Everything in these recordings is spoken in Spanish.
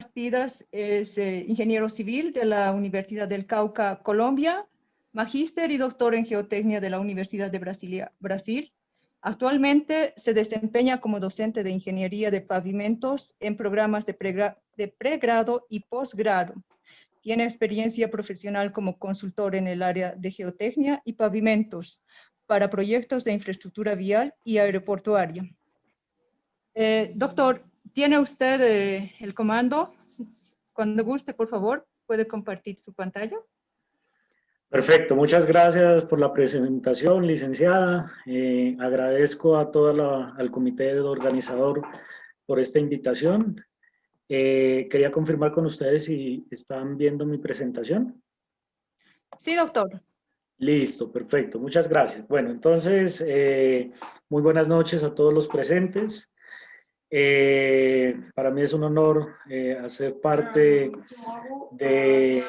Bastidas es ingeniero civil de la Universidad del Cauca, Colombia, magíster y doctor en geotecnia de la Universidad de Brasilia, Brasil. Actualmente se desempeña como docente de ingeniería de pavimentos en programas de pregrado y posgrado. Tiene experiencia profesional como consultor en el área de geotecnia y pavimentos para proyectos de infraestructura vial y aeroportuaria. Doctor, ¿tiene usted el comando? Cuando guste, por favor, puede compartir su pantalla. Perfecto, muchas gracias por la presentación, licenciada. Agradezco a al comité organizador por esta invitación. Quería confirmar con ustedes si están viendo mi presentación. Sí, doctor. Listo, perfecto, muchas gracias. Bueno, entonces, muy buenas noches a todos los presentes. Para mí es un honor hacer parte de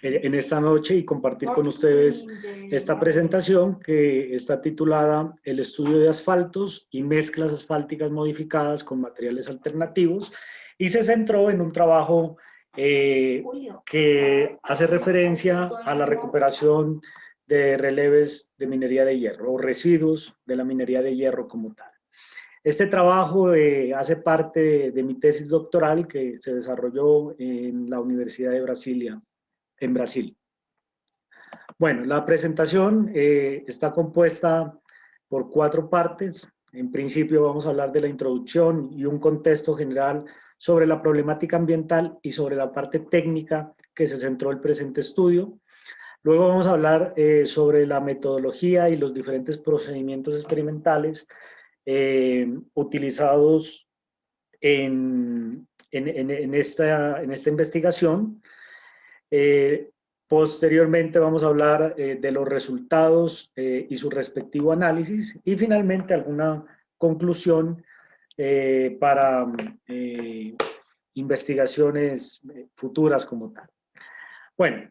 en esta noche y compartir con ustedes esta presentación que está titulada El estudio de asfaltos y mezclas asfálticas modificadas con materiales alternativos, y se centró en un trabajo que hace referencia a la recuperación de releves de minería de hierro o residuos de la minería de hierro como tal. Este trabajo hace parte de mi tesis doctoral que se desarrolló en la Universidad de Brasilia, en Brasil. Bueno, la presentación está compuesta por 4 partes. En principio vamos a hablar de la introducción y un contexto general sobre la problemática ambiental y sobre la parte técnica que se centró el presente estudio. Luego vamos a hablar sobre la metodología y los diferentes procedimientos experimentales utilizados en esta investigación. Posteriormente vamos a hablar de los resultados y su respectivo análisis, y finalmente alguna conclusión para investigaciones futuras como tal. Bueno,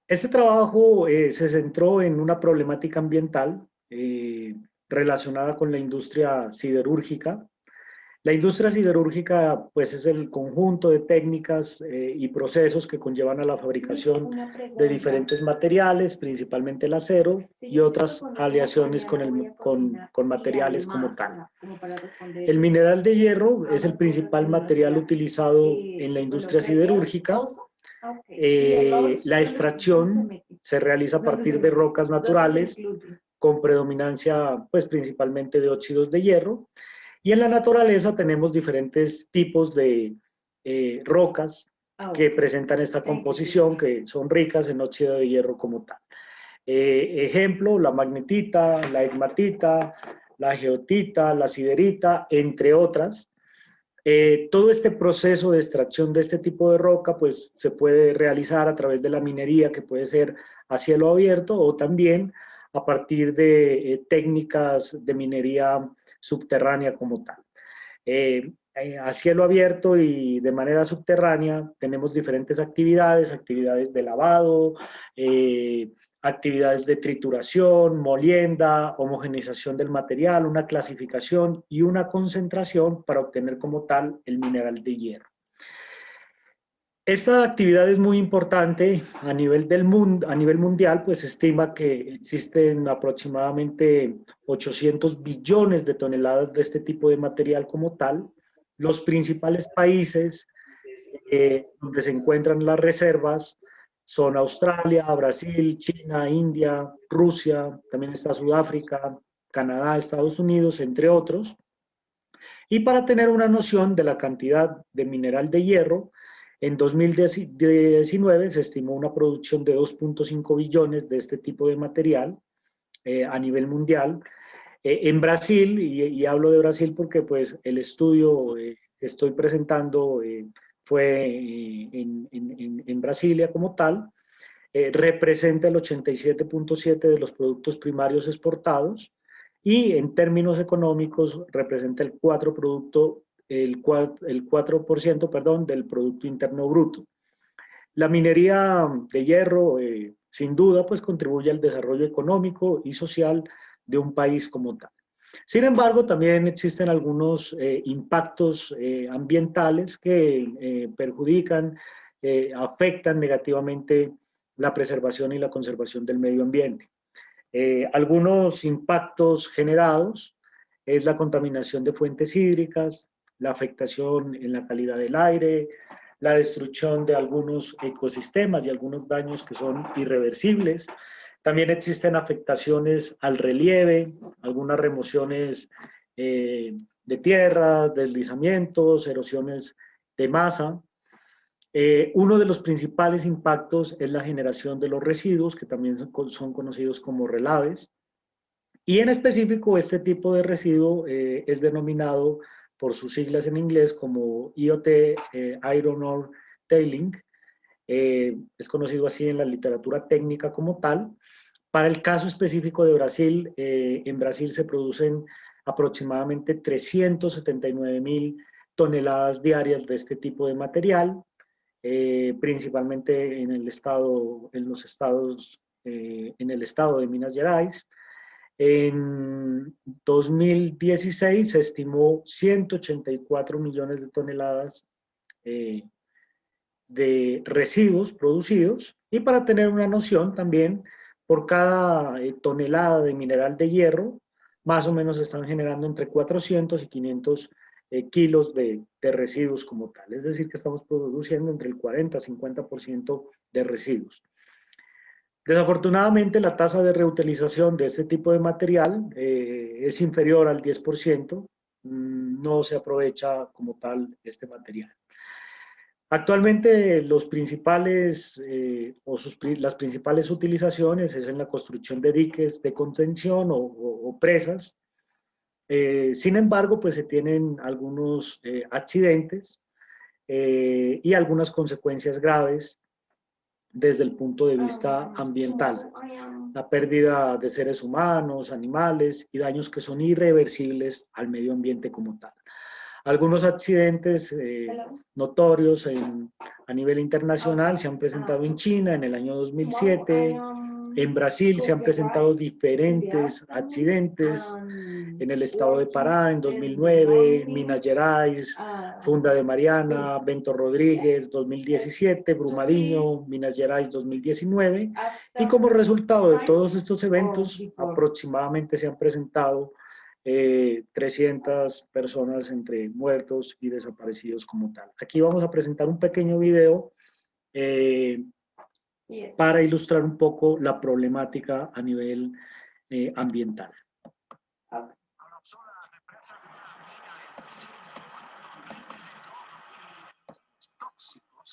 este trabajo se centró en una problemática ambiental relacionada con la industria siderúrgica. La industria siderúrgica, pues, es el conjunto de técnicas y procesos que conllevan a la fabricación de diferentes materiales, principalmente el acero y otras aleaciones con materiales como tal. El mineral de hierro es el principal material utilizado en la industria siderúrgica. La extracción se realiza a partir de rocas naturales con predominancia, pues, principalmente de óxidos de hierro. Y en la naturaleza tenemos diferentes tipos de rocas que presentan esta composición, que son ricas en óxido de hierro como tal. Ejemplo, la magnetita, la egmatita, la geotita, la siderita, entre otras. Todo este proceso de extracción de este tipo de roca, pues, se puede realizar a través de la minería, que puede ser a cielo abierto o también a partir de técnicas de minería subterránea como tal. A cielo abierto y de manera subterránea tenemos diferentes actividades de lavado, actividades de trituración, molienda, homogeneización del material, una clasificación y una concentración para obtener como tal el mineral de hierro. Esta actividad es muy importante a nivel mundial, pues se estima que existen aproximadamente 800 billones de toneladas de este tipo de material como tal. Los principales países donde se encuentran las reservas son Australia, Brasil, China, India, Rusia, también está Sudáfrica, Canadá, Estados Unidos, entre otros. Y para tener una noción de la cantidad de mineral de hierro, en 2019 se estimó una producción de 2.5 billones de este tipo de material a nivel mundial. En Brasil, y hablo de Brasil porque, pues, el estudio que estoy presentando fue en Brasilia como tal, representa el 87.7% de los productos primarios exportados, y en términos económicos representa el 4%, perdón, del Producto Interno Bruto. La minería de hierro, sin duda, pues, contribuye al desarrollo económico y social de un país como tal. Sin embargo, también existen algunos impactos ambientales que perjudican, afectan negativamente la preservación y la conservación del medio ambiente. Algunos impactos generados es la contaminación de fuentes hídricas, la afectación en la calidad del aire, la destrucción de algunos ecosistemas y algunos daños que son irreversibles. También existen afectaciones al relieve, algunas remociones de tierras, deslizamientos, erosiones de masa. Uno de los principales impactos es la generación de los residuos, que también son conocidos como relaves. Y en específico, este tipo de residuo es denominado por sus siglas en inglés como IoT, Iron Ore Tailing. Es conocido así en la literatura técnica como tal. Para el caso específico de Brasil, en Brasil se producen aproximadamente 379.000 toneladas diarias de este tipo de material, principalmente en el estado, en el estado de Minas Gerais. En 2016 se estimó 184 millones de toneladas de residuos producidos, y para tener una noción también, por cada tonelada de mineral de hierro, más o menos se están generando entre 400 y 500 kilos de residuos como tal. Es decir, que estamos produciendo entre el 40 y 50% de residuos. Desafortunadamente, la tasa de reutilización de este tipo de material es inferior al 10%, no se aprovecha como tal este material. Actualmente los principales, las principales utilizaciones es en la construcción de diques de contención o presas. Sin embargo, pues se tienen algunos accidentes y algunas consecuencias graves desde el punto de vista ambiental. La pérdida de seres humanos, animales y daños que son irreversibles al medio ambiente como tal. Algunos accidentes notorios a nivel internacional se han presentado en China en el año 2007, en Brasil se han presentado diferentes accidentes, en el estado de Pará en 2009, Minas Gerais, Funda de Mariana, Bento Rodríguez 2017, Brumadinho, Minas Gerais 2019, y como resultado de todos estos eventos aproximadamente se han presentado 300 personas entre muertos y desaparecidos como tal. Aquí vamos a presentar un pequeño video para ilustrar un poco la problemática a nivel ambiental.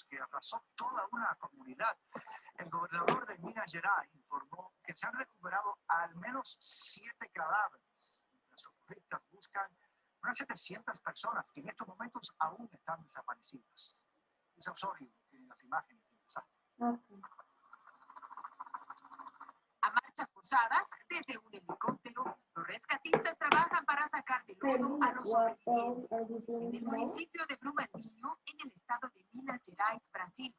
Que arrasó toda una comunidad. El gobernador de Minas Gerais informó que se han recuperado al menos 7 cadáveres. Los socorristas buscan unas 700 personas que en estos momentos aún están desaparecidas. Isa Osorio tiene las imágenes del desastre. A marchas forzadas, desde un helicóptero, los rescatistas trabajan para sacar del lodo a los sobrevivientes en el municipio de Brumadinho, en el estado de Minas Gerais, Brasil.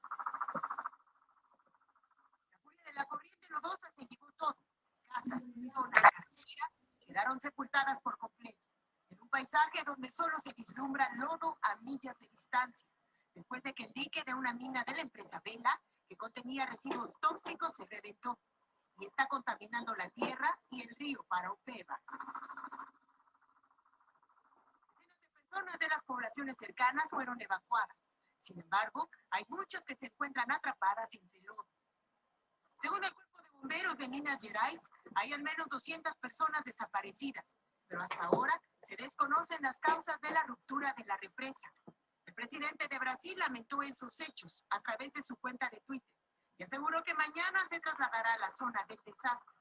La furia de la corriente lodosa se llevó todo. Casas, personas, carreteras quedaron sepultadas por completo, en un paisaje donde solo se vislumbra lodo a millas de distancia, después de que el dique de una mina de la empresa Vela, que contenía residuos tóxicos, se reventó y está contaminando la tierra y el río Paraopeba. Decenas de personas de las poblaciones cercanas fueron evacuadas. Sin embargo, hay muchas que se encuentran atrapadas entre lodo. Según el Cuerpo de Bomberos de Minas Gerais, hay al menos 200 personas desaparecidas, pero hasta ahora se desconocen las causas de la ruptura de la represa. El presidente de Brasil lamentó esos hechos a través de su cuenta de Twitter y aseguró que mañana se trasladará a la zona del desastre.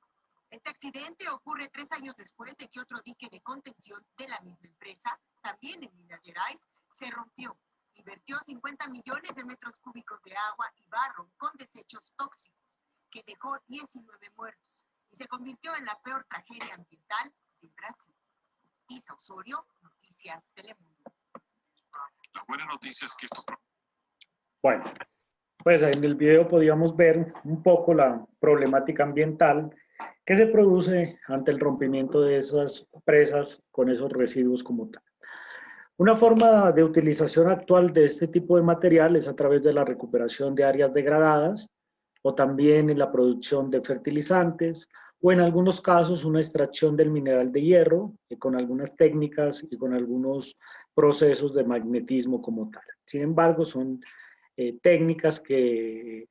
Este accidente ocurre 3 años después de que otro dique de contención de la misma empresa, también en Minas Gerais, se rompió y vertió 50 millones de metros cúbicos de agua y barro con desechos tóxicos, que dejó 19 muertos y se convirtió en la peor tragedia ambiental de Brasil. Isa Osorio, Noticias Telemundo. La buena noticia es que esto... Bueno, pues en el video podíamos ver un poco la problemática ambiental que se produce ante el rompimiento de esas presas con esos residuos como tal. Una forma de utilización actual de este tipo de material es a través de la recuperación de áreas degradadas o también en la producción de fertilizantes o en algunos casos una extracción del mineral de hierro con algunas técnicas y con algunos procesos de magnetismo como tal. Sin embargo, son técnicas que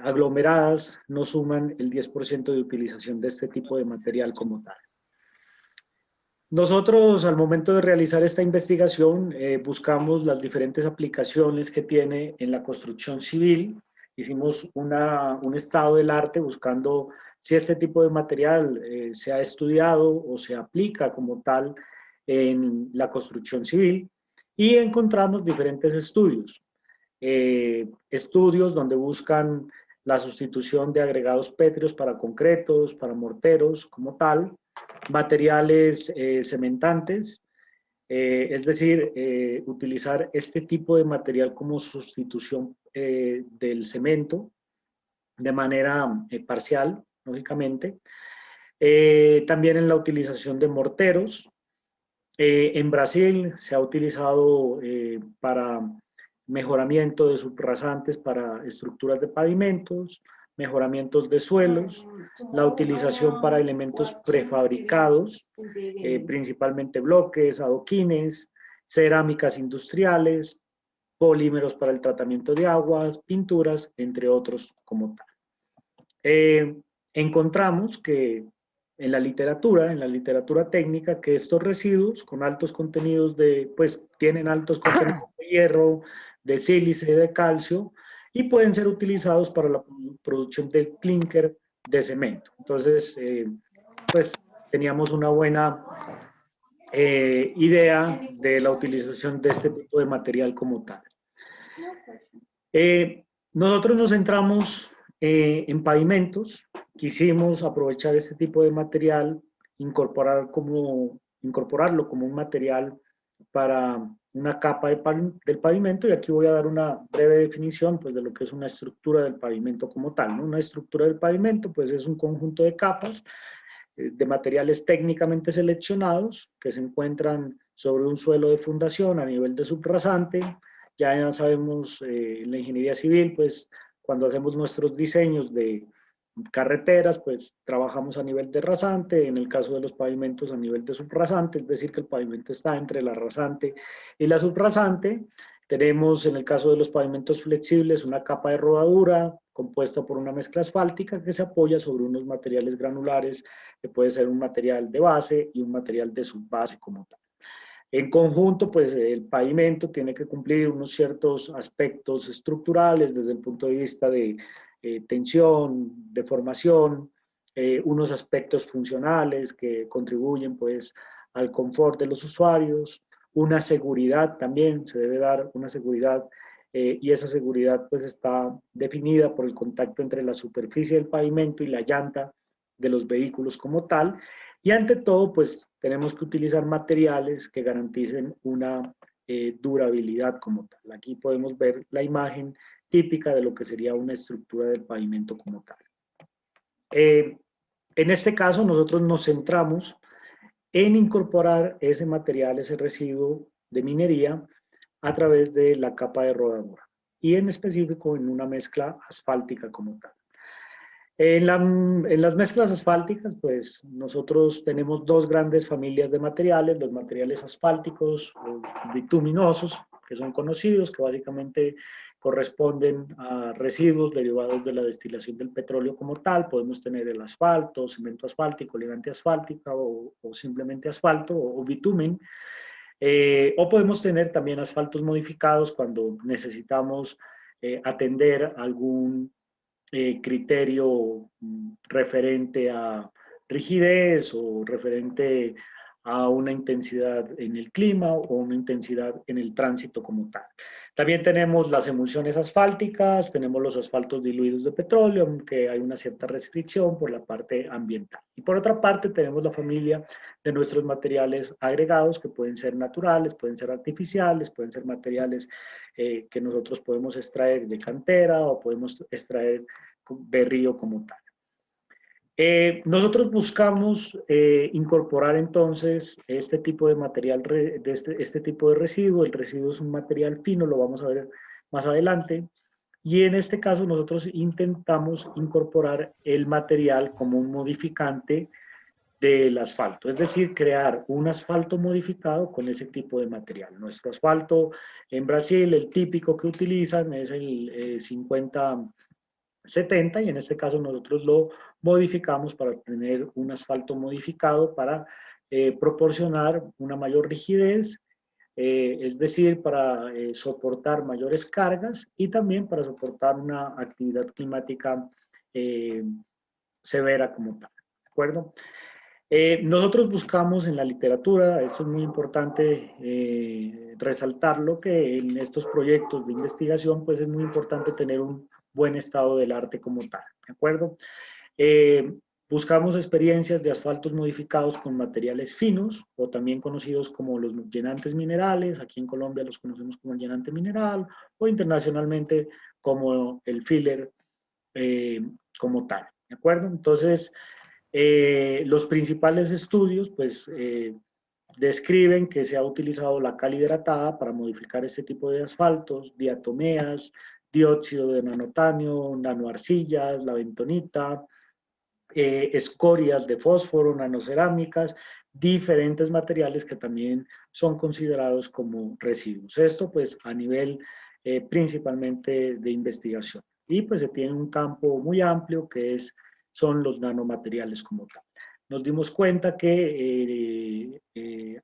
aglomeradas no suman el 10% de utilización de este tipo de material como tal. Nosotros, al momento de realizar esta investigación, buscamos las diferentes aplicaciones que tiene en la construcción civil. Hicimos un estado del arte buscando si este tipo de material se ha estudiado o se aplica como tal en la construcción civil y encontramos diferentes estudios. Estudios donde buscan la sustitución de agregados pétreos para concretos, para morteros como tal, materiales cementantes, es decir, utilizar este tipo de material como sustitución del cemento de manera parcial, lógicamente. También en la utilización de morteros. En Brasil se ha utilizado para mejoramiento de subrasantes para estructuras de pavimentos, mejoramientos de suelos, la utilización para elementos prefabricados, principalmente bloques, adoquines, cerámicas industriales, polímeros para el tratamiento de aguas, pinturas, entre otros como tal. Encontramos que en la literatura técnica, que estos residuos con altos contenidos pues tienen altos contenidos de hierro, de sílice, de calcio, y pueden ser utilizados para la producción del clínker de cemento. Entonces, pues teníamos una buena idea de la utilización de este tipo de material como tal. Nosotros nos centramos en pavimentos. Quisimos aprovechar este tipo de material, incorporarlo como un material para una capa del pavimento, y aquí voy a dar una breve definición pues, de lo que es una estructura del pavimento como tal, ¿no? Una estructura del pavimento pues, es un conjunto de capas de materiales técnicamente seleccionados que se encuentran sobre un suelo de fundación a nivel de subrasante. Ya sabemos, en la ingeniería civil, pues cuando hacemos nuestros diseños de carreteras, pues trabajamos a nivel de rasante, en el caso de los pavimentos a nivel de subrasante, es decir, que el pavimento está entre la rasante y la subrasante. Tenemos, en el caso de los pavimentos flexibles, una capa de rodadura compuesta por una mezcla asfáltica que se apoya sobre unos materiales granulares, que puede ser un material de base y un material de subbase como tal. En conjunto, pues el pavimento tiene que cumplir unos ciertos aspectos estructurales desde el punto de vista de tensión, deformación, unos aspectos funcionales que contribuyen pues al confort de los usuarios, una seguridad también, se debe dar una seguridad y esa seguridad pues está definida por el contacto entre la superficie del pavimento y la llanta de los vehículos como tal. Y ante todo, pues tenemos que utilizar materiales que garanticen una durabilidad como tal. Aquí podemos ver la imagen típica de lo que sería una estructura del pavimento como tal. En este caso, nosotros nos centramos en incorporar ese material, ese residuo de minería, a través de la capa de rodadura y en específico en una mezcla asfáltica como tal. En las mezclas asfálticas, pues nosotros tenemos dos grandes familias de materiales, los materiales asfálticos o bituminosos, que son conocidos, que básicamente corresponden a residuos derivados de la destilación del petróleo como tal. Podemos tener el asfalto, cemento asfáltico, ligante asfáltica o simplemente asfalto o bitumen. O podemos tener también asfaltos modificados cuando necesitamos atender algún criterio referente a rigidez o referente a una intensidad en el clima o una intensidad en el tránsito como tal. También tenemos las emulsiones asfálticas, tenemos los asfaltos diluidos de petróleo, aunque hay una cierta restricción por la parte ambiental. Y por otra parte tenemos la familia de nuestros materiales agregados, que pueden ser naturales, pueden ser artificiales, pueden ser materiales que nosotros podemos extraer de cantera o podemos extraer de río como tal. Nosotros buscamos incorporar entonces este tipo de material, este tipo de residuo. El residuo es un material fino, lo vamos a ver más adelante. Y en este caso nosotros intentamos incorporar el material como un modificante del asfalto, es decir, crear un asfalto modificado con ese tipo de material. Nuestro asfalto en Brasil, el típico que utilizan es el 50-70 y en este caso nosotros lo modificamos para tener un asfalto modificado para proporcionar una mayor rigidez, es decir, para soportar mayores cargas y también para soportar una actividad climática eh, severa como tal. ¿De acuerdo? Nosotros buscamos en la literatura, esto es muy importante resaltarlo, que en estos proyectos de investigación pues es muy importante tener un buen estado del arte como tal, ¿de acuerdo? Eh, Buscamos experiencias de asfaltos modificados con materiales finos o también conocidos como los llenantes minerales, aquí en Colombia los conocemos como el llenante mineral o internacionalmente como el filler como tal, ¿de acuerdo? Entonces, los principales estudios, pues, describen que se ha utilizado la cal hidratada para modificar este tipo de asfaltos, diatomeas, dióxido de nanotanio, nanoarcillas, la bentonita, escorias de fósforo, nanocerámicas, diferentes materiales que también son considerados como residuos. Esto, pues, a nivel principalmente de investigación. Y pues se tiene un campo muy amplio que son los nanomateriales como tal. Nos dimos cuenta que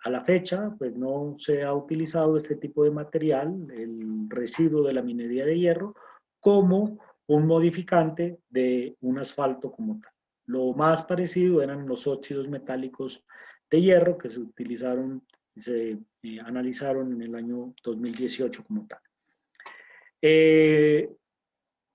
a la fecha pues no se ha utilizado este tipo de material, el residuo de la minería de hierro, como un modificante de un asfalto como tal. Lo más parecido eran los óxidos metálicos de hierro que se utilizaron y se analizaron en el año 2018 como tal.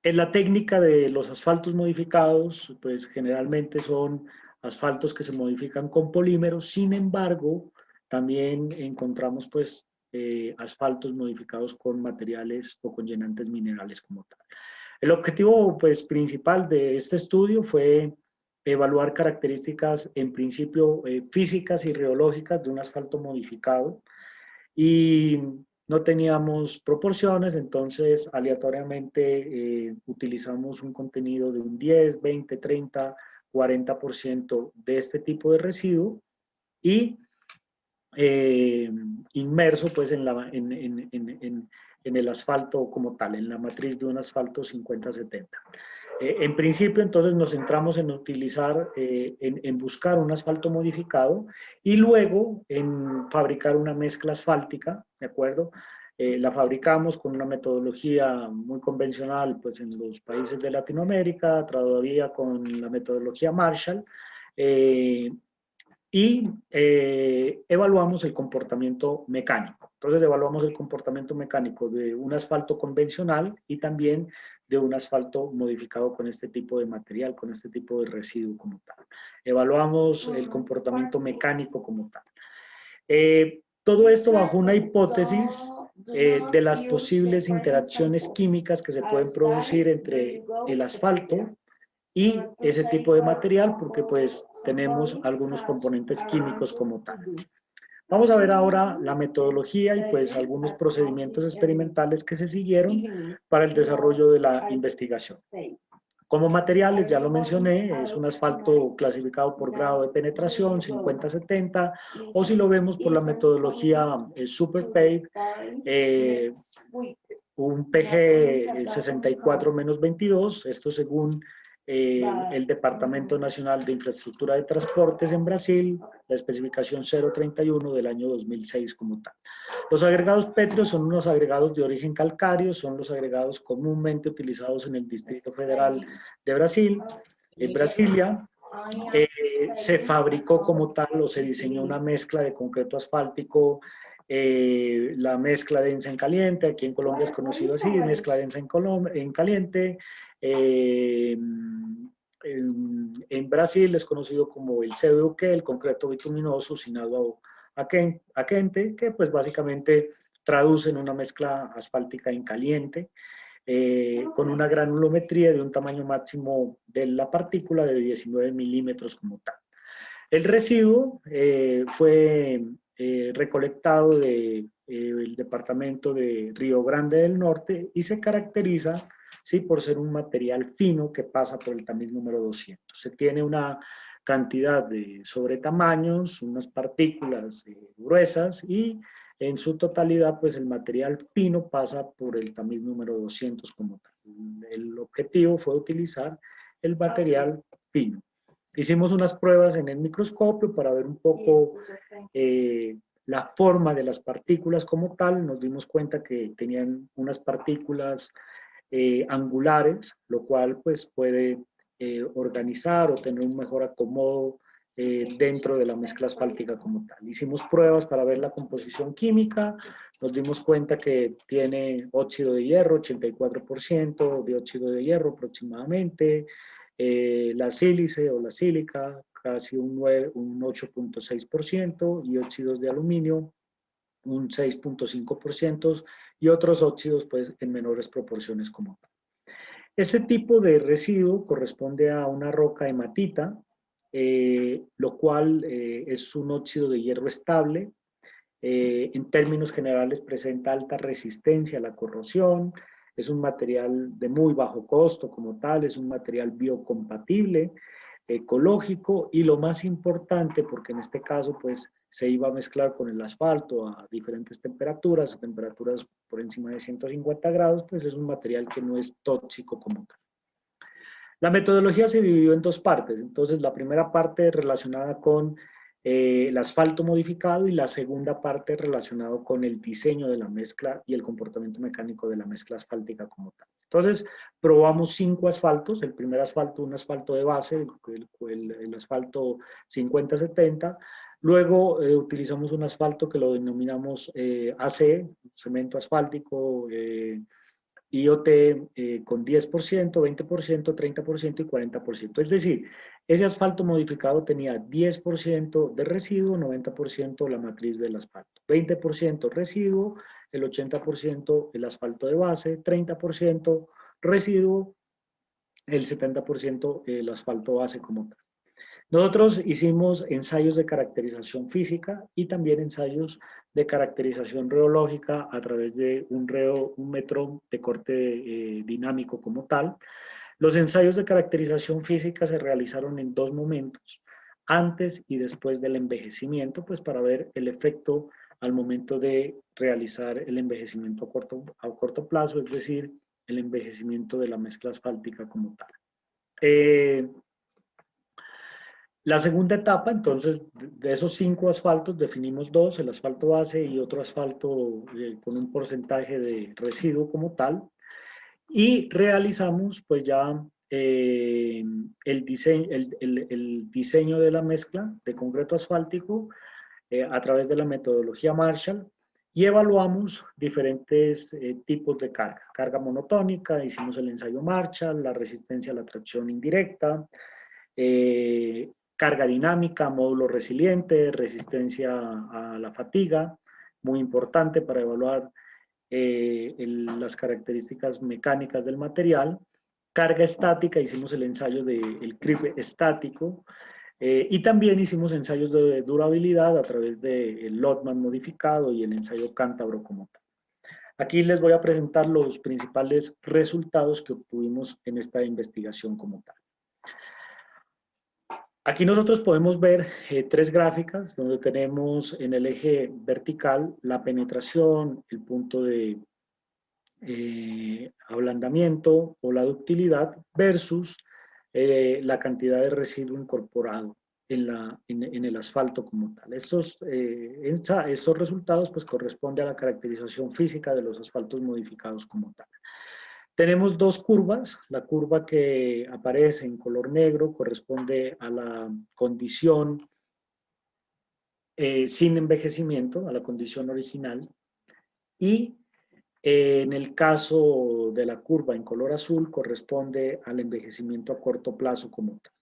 En la técnica de los asfaltos modificados, pues generalmente son asfaltos que se modifican con polímeros, sin embargo, también encontramos pues asfaltos modificados con materiales o con llenantes minerales como tal. El objetivo pues principal de este estudio fue evaluar características en principio físicas y reológicas de un asfalto modificado y no teníamos proporciones, entonces aleatoriamente utilizamos un contenido de un 10, 20, 30, 40% de este tipo de residuo y inmerso pues en el asfalto como tal, en la matriz de un asfalto 50-70. En principio, entonces, nos centramos en utilizar, en buscar un asfalto modificado y luego en fabricar una mezcla asfáltica, ¿de acuerdo? La fabricamos con una metodología muy convencional, pues, en los países de Latinoamérica, todavía con la metodología Marshall, y evaluamos el comportamiento mecánico. Entonces, evaluamos el comportamiento mecánico de un asfalto convencional y también de un asfalto modificado con este tipo de material, con este tipo de residuo como tal. Evaluamos el comportamiento mecánico como tal. Todo esto bajo una hipótesis de las posibles interacciones químicas que se pueden producir entre el asfalto y ese tipo de material, porque pues tenemos algunos componentes químicos como tal. Vamos a ver ahora la metodología y pues algunos procedimientos experimentales que se siguieron para el desarrollo de la investigación. Como materiales, ya lo mencioné, es un asfalto clasificado por grado de penetración, 50-70, o si lo vemos por la metodología SuperPave, un PG 64-22, esto según el Departamento Nacional de Infraestructura de Transportes en Brasil, la especificación 031 del año 2006 como tal. Los agregados pétreos son unos agregados de origen calcáreo, son los agregados comúnmente utilizados en el Distrito Federal de Brasil, en Brasilia. Se fabricó como tal o se diseñó una mezcla de concreto asfáltico, la mezcla densa en caliente, aquí en Colombia es conocido así, mezcla densa en caliente. En Brasil es conocido como el CBUQ, el concreto bituminoso sin agua a quente, que pues básicamente traduce en una mezcla asfáltica en caliente. con una granulometría de un tamaño máximo de la partícula de 19 milímetros como tal. El residuo fue recolectado del departamento de Río Grande del Norte y se caracteriza, ¿sí?, por ser un material fino que pasa por el tamiz número 200. Se tiene una cantidad de sobretamaños, unas partículas gruesas y en su totalidad pues el material fino pasa por el tamiz número 200 como tal. El objetivo fue utilizar el material fino. Hicimos unas pruebas en el microscopio para ver un poco la forma de las partículas como tal. Nos dimos cuenta que tenían unas partículas angulares, lo cual pues puede organizar o tener un mejor acomodo dentro de la mezcla asfáltica como tal. Hicimos pruebas para ver la composición química, nos dimos cuenta que tiene óxido de hierro, 84%, dióxido de hierro aproximadamente, la sílice o la sílica, casi un 8.6%, y óxidos de aluminio, un 6.5%, y otros óxidos pues en menores proporciones como tal. Este tipo de residuo corresponde a una roca hematita, lo cual es un óxido de hierro estable. En términos generales presenta alta resistencia a la corrosión, es un material de muy bajo costo como tal, es un material biocompatible, ecológico y lo más importante, porque en este caso pues se iba a mezclar con el asfalto a diferentes temperaturas, a temperaturas por encima de 150 grados, pues es un material que no es tóxico como tal. La metodología se dividió en dos partes, entonces la primera parte relacionada con el asfalto modificado y la segunda parte relacionada con el diseño de la mezcla y el comportamiento mecánico de la mezcla asfáltica como tal. Entonces, probamos 5 asfaltos. El primer asfalto, un asfalto de base, el asfalto 50-70. Luego utilizamos un asfalto que lo denominamos AC, cemento asfáltico, IoT con 10%, 20%, 30% y 40%. Es decir, ese asfalto modificado tenía 10% de residuo, 90% la matriz del asfalto, 20% residuo, el 80% el asfalto de base, 30% residuo, el 70% el asfalto base como tal. Nosotros hicimos ensayos de caracterización física y también ensayos de caracterización reológica a través de un metro de corte dinámico como tal. Los ensayos de caracterización física se realizaron en 2 momentos, antes y después del envejecimiento, pues para ver el efecto al momento de realizar el envejecimiento a corto plazo, es decir, el envejecimiento de la mezcla asfáltica como tal. La segunda etapa, entonces, de esos 5 asfaltos definimos 2, el asfalto base y otro asfalto con un porcentaje de residuo como tal, y realizamos pues ya el diseño de la mezcla de concreto asfáltico a través de la metodología Marshall y evaluamos diferentes tipos de carga. Carga monotónica, hicimos el ensayo Marshall, la resistencia a la tracción indirecta, carga dinámica, módulo resiliente, resistencia a la fatiga, muy importante para evaluar las características mecánicas del material. Carga estática, hicimos el ensayo del creep estático y también hicimos ensayos de durabilidad a través del Lotman modificado y el ensayo cántabro como tal. Aquí les voy a presentar los principales resultados que obtuvimos en esta investigación como tal. Aquí nosotros podemos ver 3 gráficas donde tenemos en el eje vertical la penetración, el punto de ablandamiento o la ductilidad versus la cantidad de residuo incorporado en el asfalto como tal. Estos resultados pues corresponden a la caracterización física de los asfaltos modificados como tal. Tenemos 2 curvas, la curva que aparece en color negro corresponde a la condición sin envejecimiento, a la condición original, y en el caso de la curva en color azul corresponde al envejecimiento a corto plazo como tal.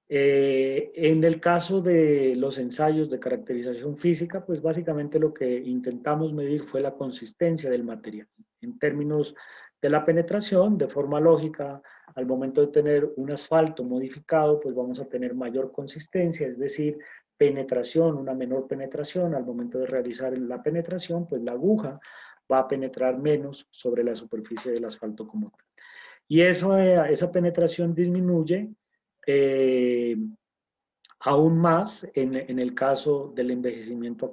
En el caso de los ensayos de caracterización física, pues básicamente lo que intentamos medir fue la consistencia del material en términos de la penetración, de forma lógica, al momento de tener un asfalto modificado, pues vamos a tener mayor consistencia, es decir, penetración, una menor penetración. Al momento de realizar la penetración, pues la aguja va a penetrar menos sobre la superficie del asfalto como tal. Y esa penetración disminuye aún más en el caso del envejecimiento a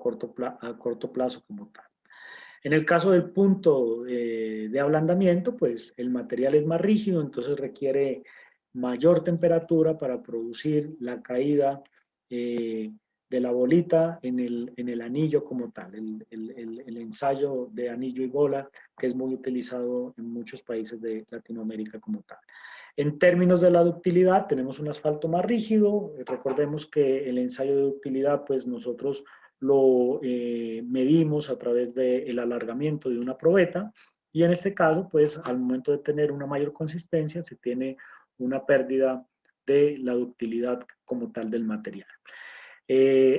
corto plazo como tal. En el caso del punto de ablandamiento, pues el material es más rígido, entonces requiere mayor temperatura para producir la caída de la bolita en el anillo como tal, el ensayo de anillo y bola, que es muy utilizado en muchos países de Latinoamérica como tal. En términos de la ductilidad, tenemos un asfalto más rígido. Recordemos que el ensayo de ductilidad, pues nosotros lo medimos a través del alargamiento de una probeta, y en este caso, pues al momento de tener una mayor consistencia, se tiene una pérdida de la ductilidad como tal del material.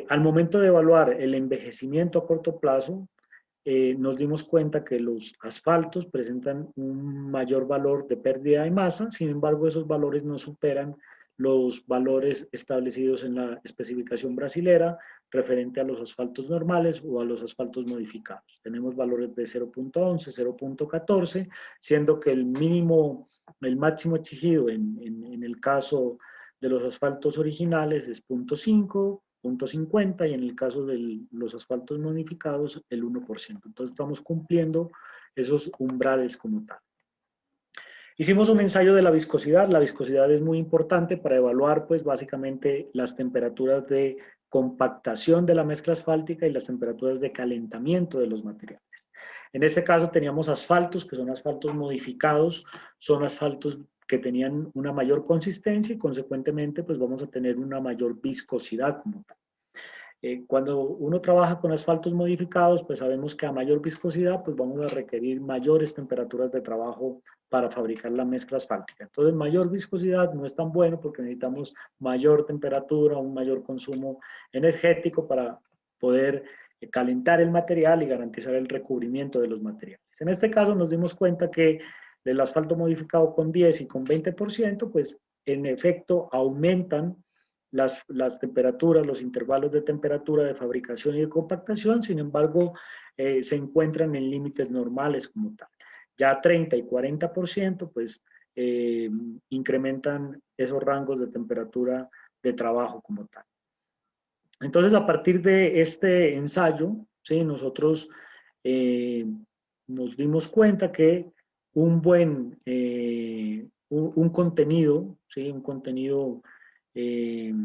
Al momento de evaluar el envejecimiento a corto plazo, nos dimos cuenta que los asfaltos presentan un mayor valor de pérdida de masa, sin embargo esos valores no superan los valores establecidos en la especificación brasilera referente a los asfaltos normales o a los asfaltos modificados. Tenemos valores de 0.11, 0.14, siendo que el máximo exigido en el caso de los asfaltos originales es 0.5, 0.50, y en el caso de los asfaltos modificados el 1%. Entonces estamos cumpliendo esos umbrales como tal. Hicimos un ensayo de la viscosidad. La viscosidad es muy importante para evaluar pues básicamente las temperaturas de compactación de la mezcla asfáltica y las temperaturas de calentamiento de los materiales. En este caso teníamos asfaltos que son asfaltos modificados, son asfaltos que tenían una mayor consistencia y consecuentemente pues vamos a tener una mayor viscosidad como tal. Cuando uno trabaja con asfaltos modificados, pues sabemos que a mayor viscosidad, pues vamos a requerir mayores temperaturas de trabajo para fabricar la mezcla asfáltica. Entonces, mayor viscosidad no es tan bueno porque necesitamos mayor temperatura, un mayor consumo energético para poder calentar el material y garantizar el recubrimiento de los materiales. En este caso nos dimos cuenta que el asfalto modificado con 10 y con 20%, pues en efecto aumentan las temperaturas, los intervalos de temperatura de fabricación y de compactación, sin embargo, se encuentran en límites normales como tal. Ya 30 y 40%, pues, incrementan esos rangos de temperatura de trabajo como tal. Entonces, a partir de este ensayo, ¿sí? Nosotros nos dimos cuenta que un buen, un contenido, ¿sí? Un contenido de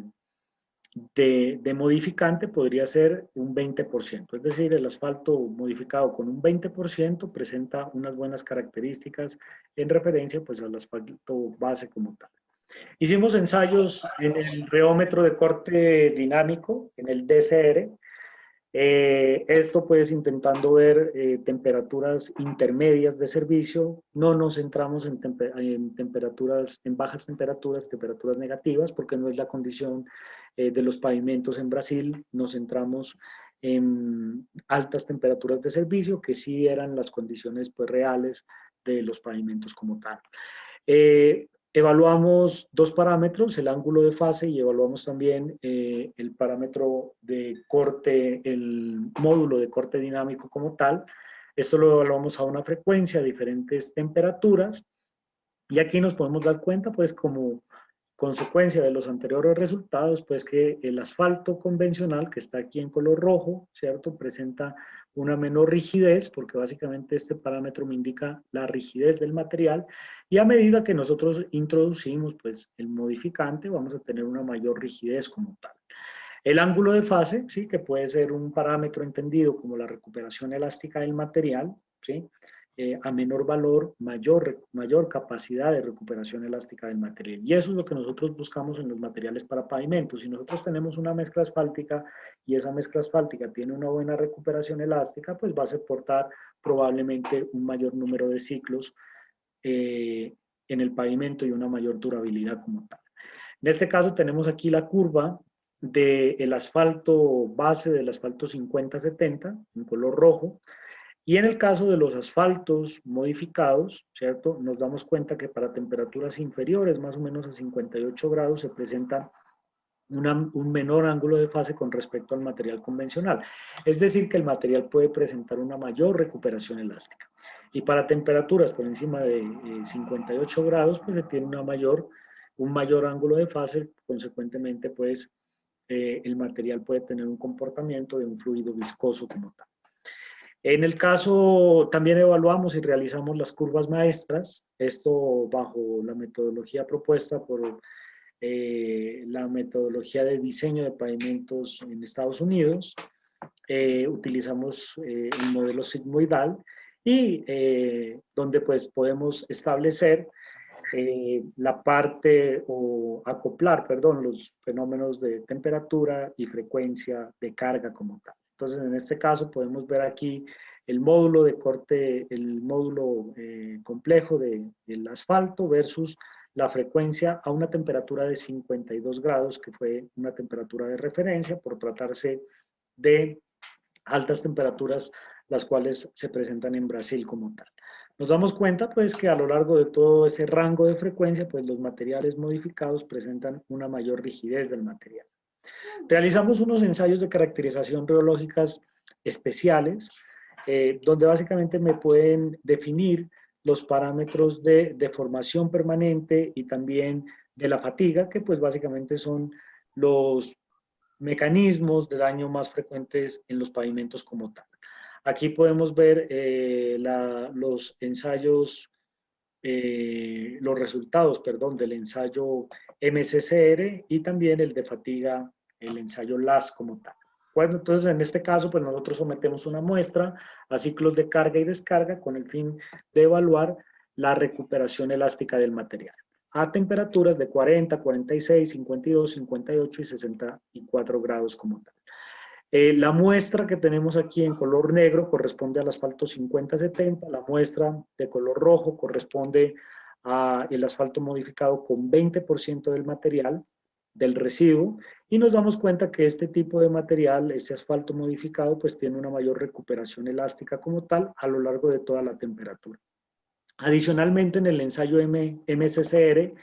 modificante podría ser un 20%, es decir, el asfalto modificado con un 20% presenta unas buenas características en referencia pues al asfalto base como tal. Hicimos ensayos en el reómetro de corte dinámico, en el DCR. Esto pues intentando ver temperaturas intermedias de servicio. No nos centramos en temperaturas, en bajas temperaturas, temperaturas negativas, porque no es la condición de los pavimentos en Brasil. Nos centramos en altas temperaturas de servicio, que sí eran las condiciones pues reales de los pavimentos como tal. Evaluamos dos parámetros, el ángulo de fase, y evaluamos también el parámetro de corte, el módulo de corte dinámico como tal. Esto lo evaluamos a una frecuencia, a diferentes temperaturas, y aquí nos podemos dar cuenta, pues, como consecuencia de los anteriores resultados, pues que el asfalto convencional, que está aquí en color rojo, ¿cierto?, presenta una menor rigidez, porque básicamente este parámetro me indica la rigidez del material, y a medida que nosotros introducimos pues el modificante, vamos a tener una mayor rigidez como tal. El ángulo de fase, ¿sí?, que puede ser un parámetro entendido como la recuperación elástica del material, ¿sí?, a menor valor, mayor capacidad de recuperación elástica del material. Y eso es lo que nosotros buscamos en los materiales para pavimentos. Si nosotros tenemos una mezcla asfáltica y esa mezcla asfáltica tiene una buena recuperación elástica, pues va a soportar probablemente un mayor número de ciclos en el pavimento y una mayor durabilidad como tal. En este caso tenemos aquí la curva del asfalto base, del asfalto 50-70, en color rojo, Y en el caso de los asfaltos modificados, ¿cierto? Nos damos cuenta que para temperaturas inferiores, más o menos a 58 grados, se presenta un menor ángulo de fase con respecto al material convencional. Es decir, que el material puede presentar una mayor recuperación elástica. Y para temperaturas por encima de 58 grados, pues se tiene un mayor ángulo de fase, consecuentemente, pues el material puede tener un comportamiento de un fluido viscoso como tal. En el caso, también evaluamos y realizamos las curvas maestras, esto bajo la metodología propuesta por la metodología de diseño de pavimentos en Estados Unidos. Utilizamos el modelo sigmoidal y donde pues podemos establecer la parte o acoplar, perdón, los fenómenos de temperatura y frecuencia de carga como tal. Entonces, en este caso podemos ver aquí el módulo de corte, el módulo complejo del asfalto versus la frecuencia a una temperatura de 52 grados, que fue una temperatura de referencia por tratarse de altas temperaturas, las cuales se presentan en Brasil como tal. Nos damos cuenta pues que a lo largo de todo ese rango de frecuencia, pues los materiales modificados presentan una mayor rigidez del material. Realizamos unos ensayos de caracterización reológicas especiales, donde básicamente me pueden definir los parámetros de deformación permanente y también de la fatiga, que pues básicamente son los mecanismos de daño más frecuentes en los pavimentos como tal. Aquí podemos ver los ensayos, los resultados, perdón, del ensayo MCCR y también el de fatiga, el ensayo LAS como tal. Bueno, entonces en este caso, pues nosotros sometemos una muestra a ciclos de carga y descarga con el fin de evaluar la recuperación elástica del material a temperaturas de 40, 46, 52, 58 y 64 grados como tal. La muestra que tenemos aquí en color negro corresponde al asfalto 50-70, la muestra de color rojo corresponde al asfalto modificado con 20% del material, del residuo, y nos damos cuenta que este tipo de material, este asfalto modificado, pues tiene una mayor recuperación elástica como tal a lo largo de toda la temperatura. Adicionalmente, en el ensayo MCCR,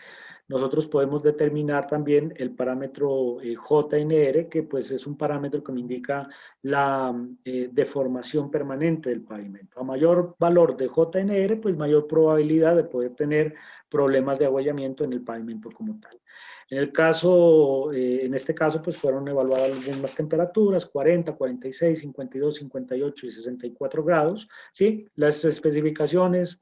nosotros podemos determinar también el parámetro JNR, que pues es un parámetro que me indica la deformación permanente del pavimento. A mayor valor de JNR, pues mayor probabilidad de poder tener problemas de agüellamiento en el pavimento como tal. En este caso, pues fueron evaluadas las mismas temperaturas, 40, 46, 52, 58 y 64 grados, ¿sí? Las especificaciones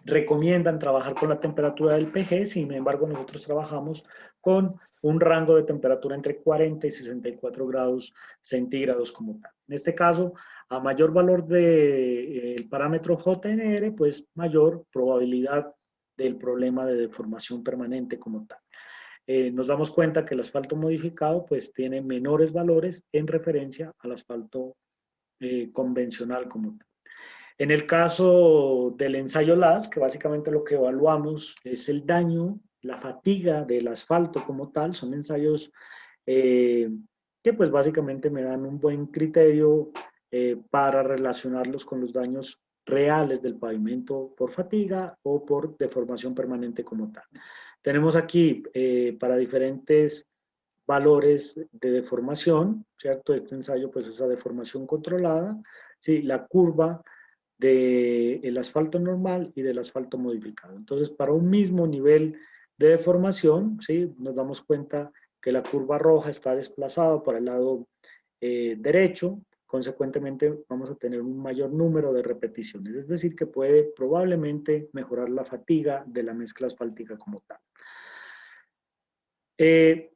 recomiendan trabajar con la temperatura del PG, sin embargo nosotros trabajamos con un rango de temperatura entre 40 y 64 grados centígrados como tal. En este caso, a mayor valor del parámetro JNR, pues mayor probabilidad del problema de deformación permanente como tal. Nos damos cuenta que el asfalto modificado pues tiene menores valores en referencia al asfalto convencional como tal. En el caso del ensayo LAS, que básicamente lo que evaluamos es el daño, la fatiga del asfalto como tal, son ensayos que pues básicamente me dan un buen criterio para relacionarlos con los daños reales del pavimento por fatiga o por deformación permanente como tal. Tenemos aquí para diferentes valores de deformación, ¿cierto? Este ensayo pues es a deformación controlada, ¿sí? La curva del asfalto normal y del asfalto modificado. Entonces, para un mismo nivel de deformación, ¿sí? Nos damos cuenta que la curva roja está desplazada para el lado derecho, consecuentemente vamos a tener un mayor número de repeticiones, es decir, que puede probablemente mejorar la fatiga de la mezcla asfáltica como tal.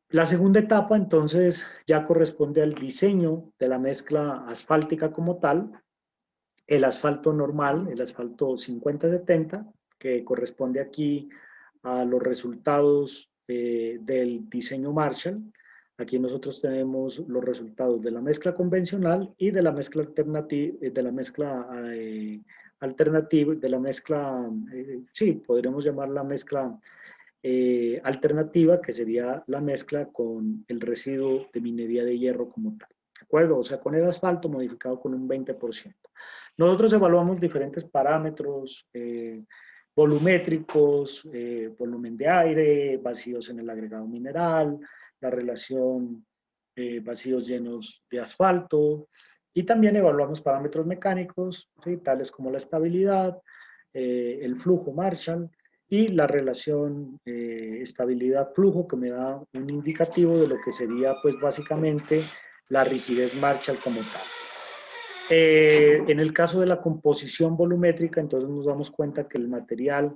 La segunda etapa, entonces, ya corresponde al diseño de la mezcla asfáltica como tal, el asfalto normal, el asfalto 50-70, que corresponde aquí a los resultados del diseño Marshall. Aquí nosotros tenemos los resultados de la mezcla convencional y de la mezcla alternativa, sí, podríamos llamar la mezcla alternativa, que sería la mezcla con el residuo de minería de hierro como tal. ¿de acuerdo? O sea, con el asfalto modificado con un 20%. Nosotros evaluamos diferentes parámetros volumétricos, volumen de aire, vacíos en el agregado mineral, la relación vacíos llenos de asfalto, y también evaluamos parámetros mecánicos, ¿sí? Tales como la estabilidad, el flujo Marshall y la relación estabilidad-flujo, que me da un indicativo de lo que sería pues básicamente la rigidez Marshall como tal. En el caso de la composición volumétrica, entonces nos damos cuenta que el material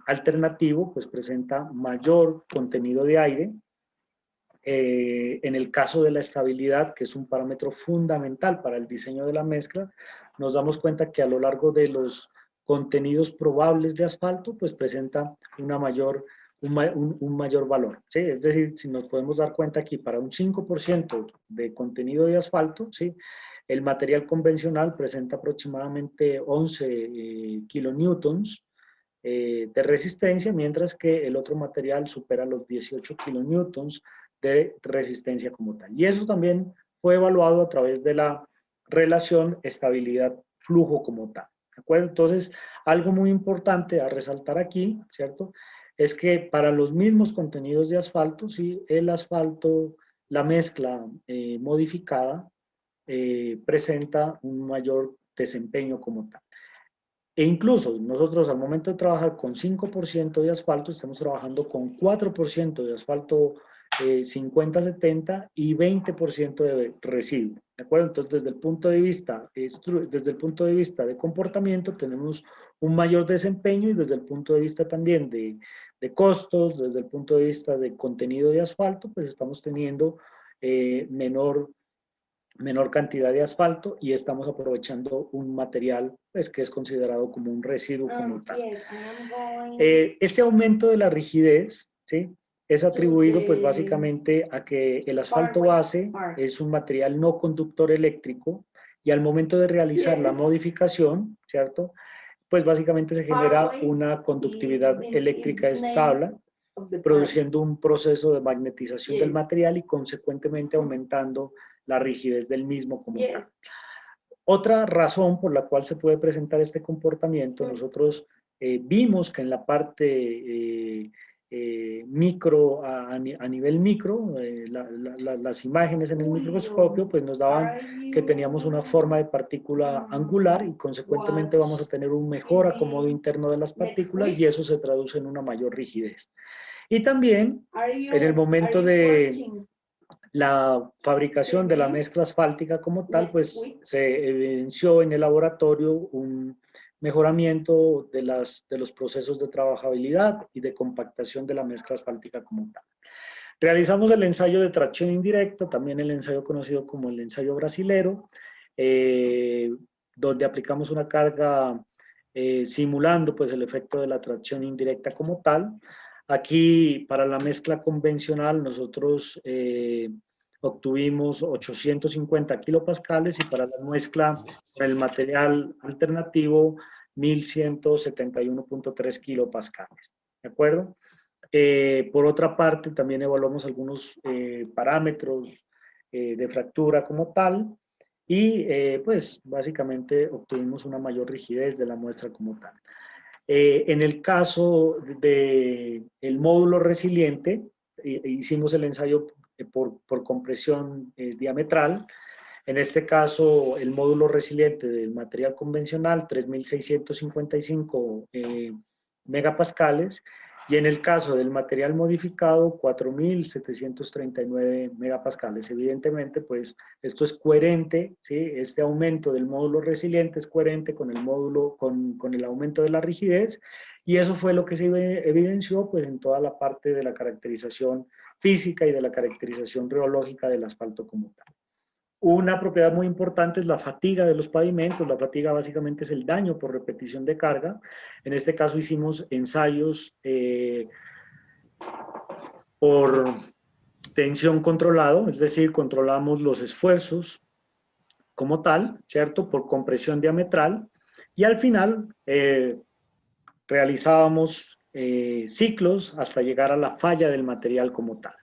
alternativo pues presenta mayor contenido de aire. En el caso de la estabilidad, que es un parámetro fundamental para el diseño de la mezcla, nos damos cuenta que a lo largo de los contenidos probables de asfalto, pues presenta un mayor valor, ¿sí? Es decir, si nos podemos dar cuenta aquí, para un 5% de contenido de asfalto, ¿sí? El material convencional presenta aproximadamente 11 kilonewtons de resistencia, mientras que el otro material supera los 18 kilonewtons de resistencia como tal. Y eso también fue evaluado a través de la relación estabilidad-flujo como tal. ¿De acuerdo? Entonces, algo muy importante a resaltar aquí, ¿cierto? Es que para los mismos contenidos de asfalto, ¿sí? El asfalto, la mezcla modificada, presenta un mayor desempeño como tal. E incluso nosotros al momento de trabajar con 5% de asfalto, estamos trabajando con 4% de asfalto 50-70 y 20% de residuo, ¿de acuerdo? Entonces, desde el punto de vista de comportamiento, tenemos un mayor desempeño, y desde el punto de vista también de costos, desde el punto de vista de contenido de asfalto, pues estamos teniendo menor cantidad de asfalto, y estamos aprovechando un material pues, que es considerado como un residuo como tal. Este aumento de la rigidez, ¿sí? Es atribuido pues básicamente a que el asfalto base es un material no conductor eléctrico, y al momento de realizar la modificación, ¿cierto? Pues básicamente se genera una conductividad eléctrica estable, produciendo un proceso de magnetización del material y consecuentemente aumentando la rigidez del mismo como tal. Otra razón por la cual se puede presentar este comportamiento, nosotros vimos que en la parte micro, a nivel micro, las imágenes en el microscopio pues nos daban que teníamos una forma de partícula angular, y consecuentemente vamos a tener un mejor acomodo interno de las partículas, y eso se traduce en una mayor rigidez. Y también en el momento de la fabricación de la mezcla asfáltica como tal, pues se evidenció en el laboratorio un mejoramiento de los procesos de trabajabilidad y de compactación de la mezcla asfáltica como tal. Realizamos el ensayo de tracción indirecta, también el ensayo conocido como el ensayo brasilero, donde aplicamos una carga simulando pues el efecto de la tracción indirecta como tal. Aquí, para la mezcla convencional, nosotros obtuvimos 850 kilopascales, y para la mezcla con el material alternativo, 1171.3 kilopascales. ¿De acuerdo? Por otra parte, también evaluamos algunos parámetros de fractura como tal, y pues básicamente obtuvimos una mayor rigidez de la muestra como tal. En el caso del módulo resiliente, hicimos el ensayo por compresión diametral. En este caso, el módulo resiliente del material convencional, 3.655 megapascales, y en el caso del material modificado, 4.739 megapascales. Evidentemente, pues esto es coherente, ¿sí? Este aumento del módulo resiliente es coherente con el módulo, con el aumento de la rigidez, y eso fue lo que se evidenció pues en toda la parte de la caracterización física y de la caracterización reológica del asfalto como tal. Una propiedad muy importante es la fatiga de los pavimentos. La fatiga básicamente es el daño por repetición de carga. En este caso hicimos ensayos por tensión controlado, es decir, controlamos los esfuerzos como tal, ¿cierto? Por compresión diametral, y al final realizábamos ciclos hasta llegar a la falla del material como tal.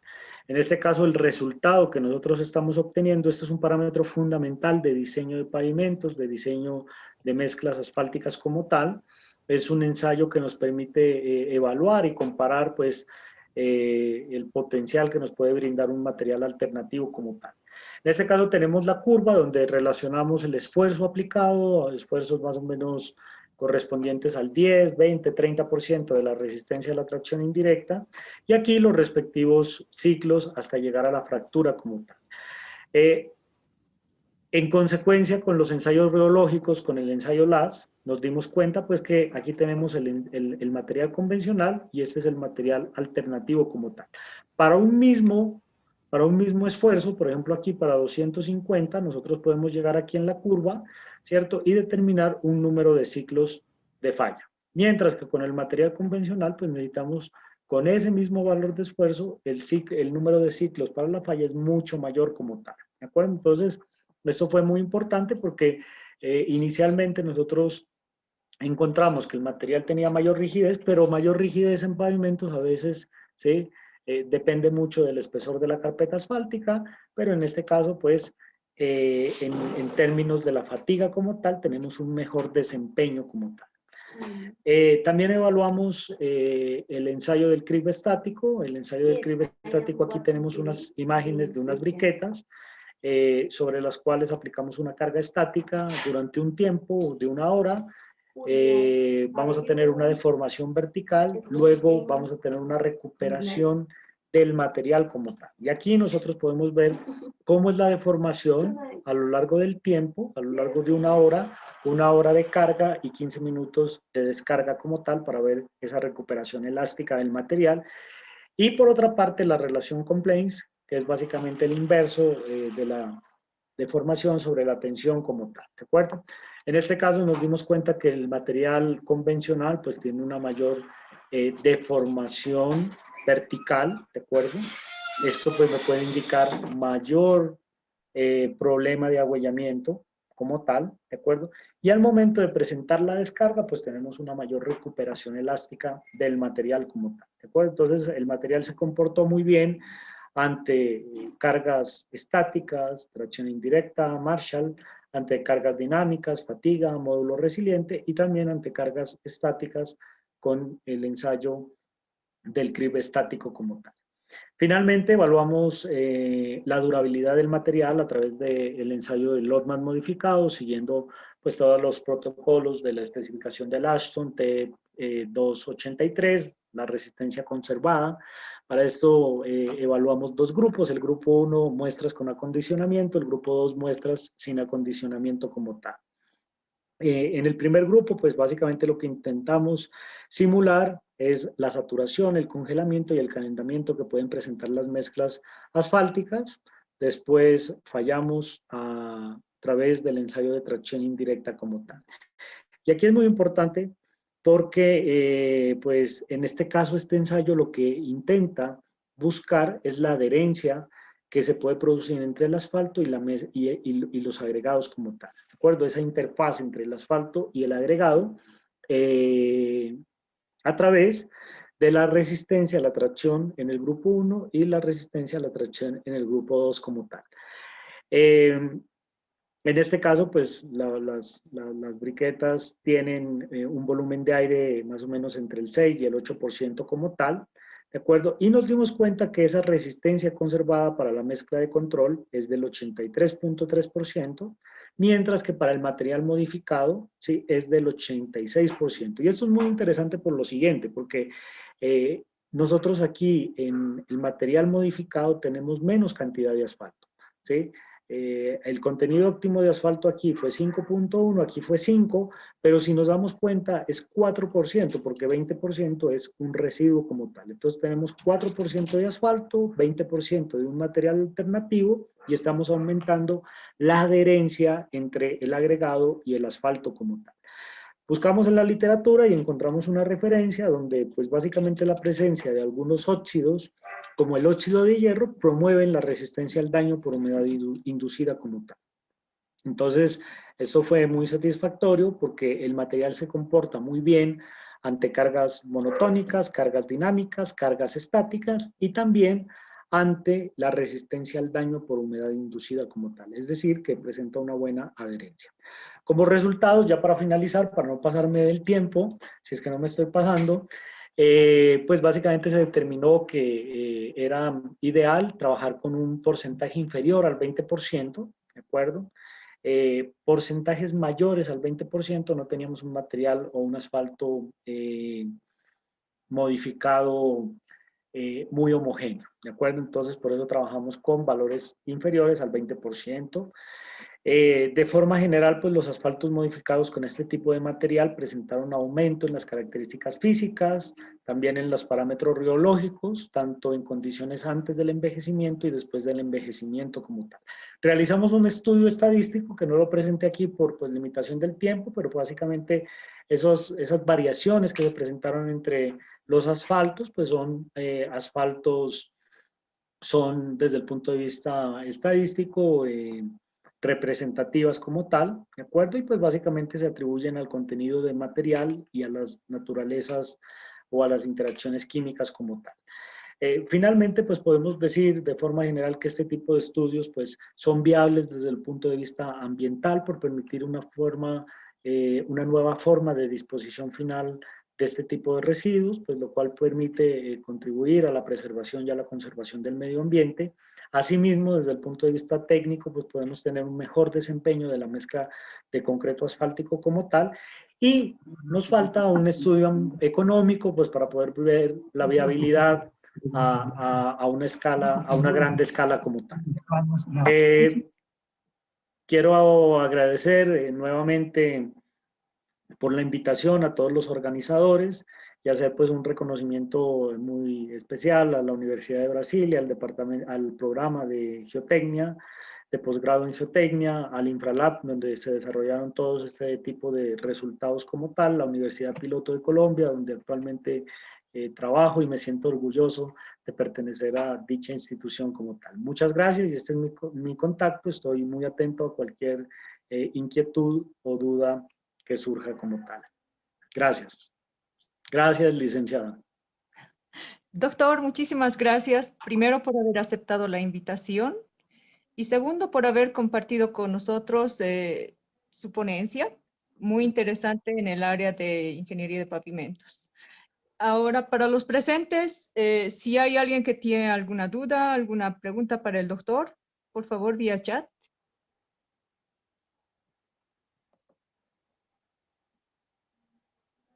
En este caso, el resultado que nosotros estamos obteniendo, este es un parámetro fundamental de diseño de pavimentos, de diseño de mezclas asfálticas como tal. Es un ensayo que nos permite evaluar y comparar pues, el potencial que nos puede brindar un material alternativo como tal. En este caso tenemos la curva donde relacionamos el esfuerzo aplicado, esfuerzos más o menos correspondientes al 10, 20, 30% de la resistencia a la tracción indirecta, y aquí los respectivos ciclos hasta llegar a la fractura como tal. En consecuencia, con los ensayos rheológicos, con el ensayo LAS, nos dimos cuenta pues que aquí tenemos el material convencional y este es el material alternativo como tal. Para un mismo esfuerzo, por ejemplo aquí para 250, nosotros podemos llegar aquí en la curva, ¿cierto? Y determinar un número de ciclos de falla. Mientras que con el material convencional, pues necesitamos, con ese mismo valor de esfuerzo, el número de ciclos para la falla es mucho mayor como tal, ¿de acuerdo? Entonces, esto fue muy importante porque inicialmente nosotros encontramos que el material tenía mayor rigidez, pero mayor rigidez en pavimentos a veces ¿sí? Depende mucho del espesor de la carpeta asfáltica, pero en este caso, pues, en términos de la fatiga como tal, tenemos un mejor desempeño como tal. También evaluamos el ensayo del crib estático. El ensayo del crib estático, aquí tenemos unas imágenes de unas briquetas sobre las cuales aplicamos una carga estática durante un tiempo de 1 hora. Vamos a tener una deformación vertical, luego vamos a tener una recuperación del material como tal. Y aquí nosotros podemos ver cómo es la deformación a lo largo del tiempo, a lo largo de 1 hora de carga y 15 minutos de descarga como tal para ver esa recuperación elástica del material. Y por otra parte, la relación con planes, que es básicamente el inverso de la deformación sobre la tensión como tal, ¿de acuerdo? En este caso nos dimos cuenta que el material convencional pues tiene una mayor deformación vertical, ¿de acuerdo? Esto pues me puede indicar mayor problema de agüellamiento como tal, ¿de acuerdo? Y al momento de presentar la descarga, pues tenemos una mayor recuperación elástica del material como tal, ¿de acuerdo? Entonces el material se comportó muy bien ante cargas estáticas, tracción indirecta, Marshall, ante cargas dinámicas, fatiga, módulo resiliente y también ante cargas estáticas con el ensayo del crib estático como tal. Finalmente, evaluamos la durabilidad del material a través del ensayo del Lotman modificado, siguiendo pues todos los protocolos de la especificación del Ashton T283, la resistencia conservada. Para esto evaluamos 2 grupos, el grupo 1 muestras con acondicionamiento, el grupo 2 muestras sin acondicionamiento como tal. En el primer grupo, pues básicamente lo que intentamos simular es la saturación, el congelamiento y el calentamiento que pueden presentar las mezclas asfálticas. Después fallamos a través del ensayo de tracción indirecta como tal. Y aquí es muy importante porque, pues en este caso, este ensayo lo que intenta buscar es la adherencia que se puede producir entre el asfalto y los agregados como tal. ¿De acuerdo? Esa interfaz entre el asfalto y el agregado a través de la resistencia a la tracción en el grupo 1 y la resistencia a la tracción en el grupo 2 como tal. En este caso, pues las briquetas tienen un volumen de aire más o menos entre el 6 y el 8% como tal, ¿de acuerdo? Y nos dimos cuenta que esa resistencia conservada para la mezcla de control es del 83.3%, mientras que para el material modificado, sí, es del 86%. Y esto es muy interesante por lo siguiente, porque nosotros aquí en el material modificado tenemos menos cantidad de asfalto, ¿sí? El contenido óptimo de asfalto aquí fue 5.1, aquí fue 5, pero si nos damos cuenta es 4%, porque 20% es un residuo como tal. Entonces tenemos 4% de asfalto, 20% de un material alternativo y estamos aumentando la adherencia entre el agregado y el asfalto como tal. Buscamos en la literatura y encontramos una referencia donde pues básicamente la presencia de algunos óxidos como el óxido de hierro promueven la resistencia al daño por humedad inducida como tal. Entonces, esto fue muy satisfactorio porque el material se comporta muy bien ante cargas monotónicas, cargas dinámicas, cargas estáticas y también ante la resistencia al daño por humedad inducida como tal, es decir, que presenta una buena adherencia. Como resultados, ya para finalizar, para no pasarme del tiempo, si es que no me estoy pasando, pues básicamente se determinó que era ideal trabajar con un porcentaje inferior al 20%, ¿de acuerdo? Porcentajes mayores al 20% no teníamos un material o un asfalto modificado muy homogéneo, ¿de acuerdo? Entonces, por eso trabajamos con valores inferiores al 20%. De forma general, pues los asfaltos modificados con este tipo de material presentaron aumento en las características físicas, también en los parámetros riológicos, tanto en condiciones antes del envejecimiento y después del envejecimiento como tal. Realizamos un estudio estadístico que no lo presenté aquí por pues, limitación del tiempo, pero básicamente esas variaciones que se presentaron entre los asfaltos, pues son asfaltos, son desde el punto de vista estadístico, representativas como tal, ¿de acuerdo? Y pues básicamente se atribuyen al contenido de material y a las naturalezas o a las interacciones químicas como tal. Finalmente, pues podemos decir de forma general que este tipo de estudios pues son viables desde el punto de vista ambiental por permitir una nueva forma de disposición final de este tipo de residuos, pues lo cual permite contribuir a la preservación y a la conservación del medio ambiente. Asimismo, desde el punto de vista técnico, pues podemos tener un mejor desempeño de la mezcla de concreto asfáltico como tal, y nos falta un estudio económico pues para poder ver la viabilidad a una escala, a una grande escala como tal. Quiero agradecer nuevamente por la invitación a todos los organizadores y hacer pues un reconocimiento muy especial a la Universidad de Brasilia, al programa de geotecnia, de posgrado en geotecnia, al Infralab, donde se desarrollaron todos este tipo de resultados como tal, la Universidad Piloto de Colombia, donde actualmente trabajo y me siento orgulloso de pertenecer a dicha institución como tal. Muchas gracias y este es mi contacto, estoy muy atento a cualquier inquietud o duda que surja como tal. Gracias. Gracias, licenciada. Doctor, muchísimas gracias. Primero, por haber aceptado la invitación y segundo, por haber compartido con nosotros su ponencia, muy interesante en el área de ingeniería de pavimentos. Ahora, para los presentes, si hay alguien que tiene alguna duda, alguna pregunta para el doctor, por favor, vía chat.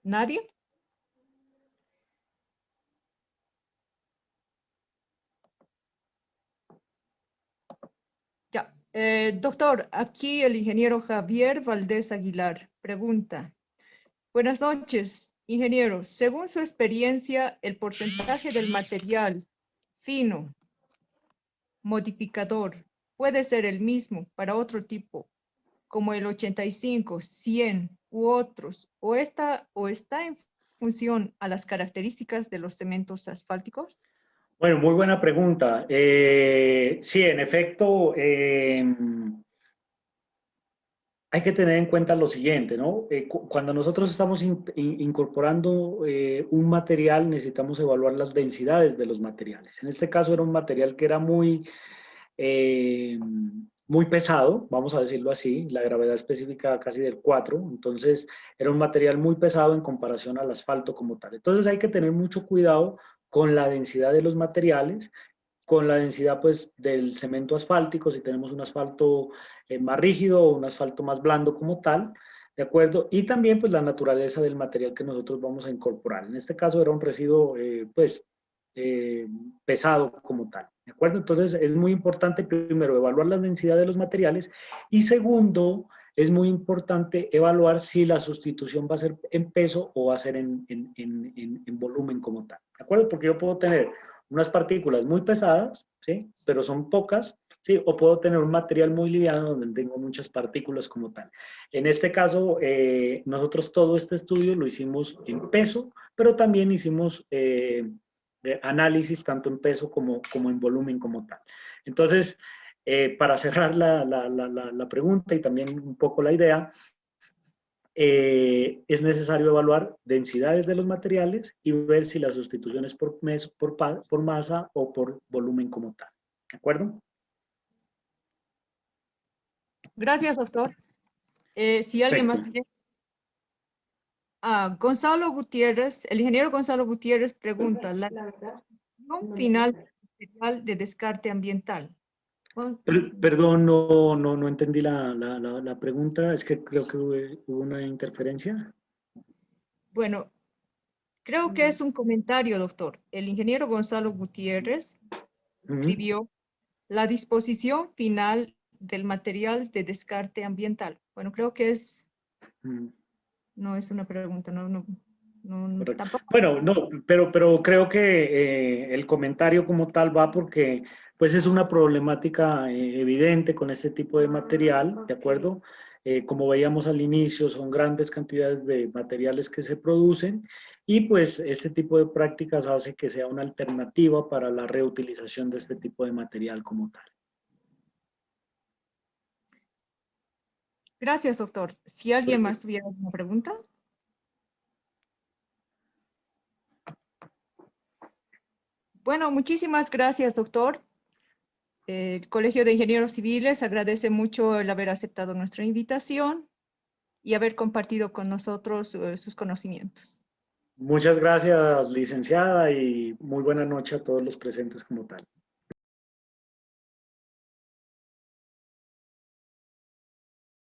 ¿Nadie? Ya. Doctor, aquí el ingeniero Javier Valdés Aguilar pregunta. Buenas noches, ingeniero. Según su experiencia, el porcentaje del material fino, modificador, puede ser el mismo para otro tipo, como el 85, 100 u otros, o está en función a las características de los cementos asfálticos? Bueno, muy buena pregunta. Sí, en efecto, hay que tener en cuenta lo siguiente, ¿no? Cuando nosotros estamos incorporando un material, necesitamos evaluar las densidades de los materiales. En este caso era un material que era muy pesado, vamos a decirlo así, la gravedad específica casi del 4, entonces era un material muy pesado en comparación al asfalto como tal. Entonces hay que tener mucho cuidado con la densidad de los materiales, con la densidad pues del cemento asfáltico, si tenemos un asfalto más rígido o un asfalto más blando como tal, ¿de acuerdo? Y también pues la naturaleza del material que nosotros vamos a incorporar. En este caso era un residuo pesado como tal, ¿de acuerdo? Entonces es muy importante primero evaluar la densidad de los materiales y segundo, es muy importante evaluar si la sustitución va a ser en peso o va a ser en volumen como tal, ¿de acuerdo? Porque yo puedo tener unas partículas muy pesadas, ¿sí? Pero son pocas, ¿sí? O puedo tener un material muy liviano donde tengo muchas partículas como tal. En este caso, nosotros todo este estudio lo hicimos en peso, pero también hicimos análisis tanto en peso como en volumen como tal. Entonces, para cerrar la pregunta y también un poco la idea, es necesario evaluar densidades de los materiales y ver si la sustitución es por masa o por volumen como tal. ¿De acuerdo? Gracias, doctor. Si alguien más Perfecto. tiene... Gonzalo Gutiérrez, el ingeniero Gonzalo Gutiérrez pregunta, la definición final del material de descarte ambiental. Perdón, no entendí la pregunta. Es que creo que hubo una interferencia. Bueno, creo que es un comentario, doctor. El ingeniero Gonzalo Gutiérrez escribió la disposición final del material de descarte ambiental. Bueno, creo que es, no es una pregunta, tampoco. Bueno, no, pero creo que el comentario como tal va porque pues es una problemática evidente con este tipo de material, ¿de acuerdo? Como veíamos al inicio, son grandes cantidades de materiales que se producen y pues este tipo de prácticas hace que sea una alternativa para la reutilización de este tipo de material como tal. Gracias, doctor. Si alguien más tuviera alguna pregunta. Bueno, muchísimas gracias, doctor. El Colegio de Ingenieros Civiles agradece mucho el haber aceptado nuestra invitación y haber compartido con nosotros sus conocimientos. Muchas gracias, licenciada, y muy buena noche a todos los presentes como tal.